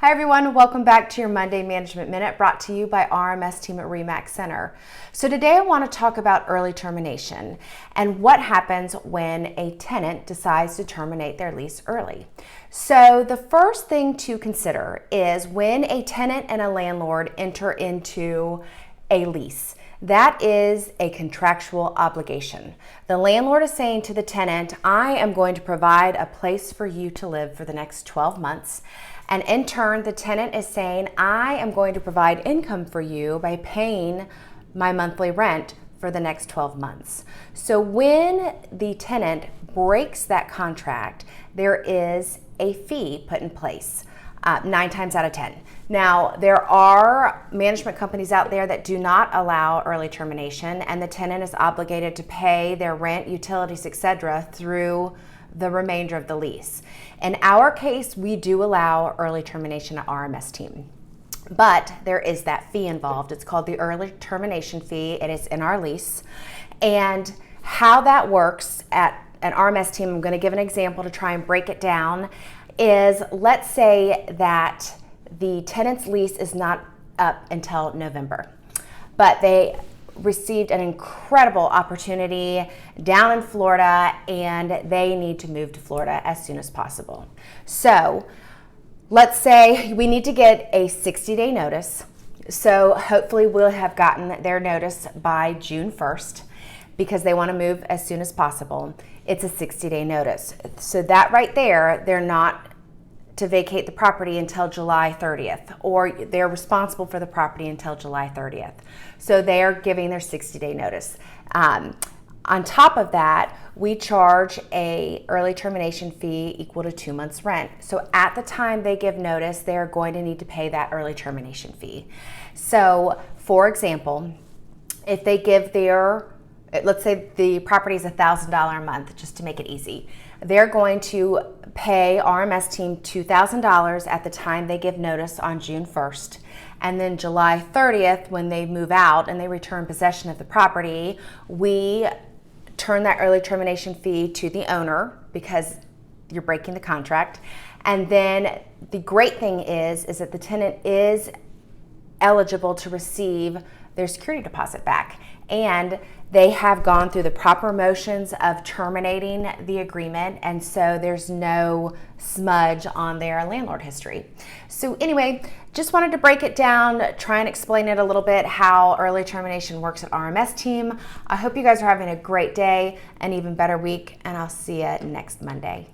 Hi everyone, welcome back to your Monday Management Minute brought to you by RMS team at RE/MAX Center. So today I want to talk about early termination and what happens when a tenant decides to terminate their lease early. So the first thing to consider is when a tenant and a landlord enter into a lease. That is a contractual obligation. The landlord is saying to the tenant, I am going to provide a place for you to live for the next 12 months. And in turn, the tenant is saying, I am going to provide income for you by paying my monthly rent for the next 12 months. So when the tenant breaks that contract, there is a fee put in place, 9 times out of 10. Now, there are management companies out there that do not allow early termination, and the tenant is obligated to pay their rent, utilities, etc. through the remainder of the lease. In our case, we do allow early termination at RMS team, but there is that fee involved. It's called the early termination fee. It is in our lease. And how that works at an RMS team, I'm going to give an example to try and break it down, is let's say that the tenant's lease is not up until November, but they received an incredible opportunity down in Florida and they need to move to Florida as soon as possible. So let's say we need to get a 60-day notice. So hopefully we'll have gotten their notice by June 1st because they want to move as soon as possible. It's a 60-day notice. So that right there, they're not to vacate the property until July 30th, or they're responsible for the property until July 30th. So they're giving their 60-day notice. On top of that, we charge a early termination fee equal to 2 months rent. So at the time they give notice, they're going to need to pay that early termination fee. So for example, if they give let's say the property is $1,000 a month, just to make it easy. They're going to pay RMS team $2,000 at the time they give notice on June 1st. And then July 30th, when they move out and they return possession of the property, we turn that early termination fee to the owner because you're breaking the contract. And then the great thing is that the tenant is eligible to receive their security deposit back. And they have gone through the proper motions of terminating the agreement, and so there's no smudge on their landlord history. So anyway, just wanted to break it down, try and explain it a little bit, how early termination works at RMS team. I hope you guys are having a great day, an even better week, and I'll see you next Monday.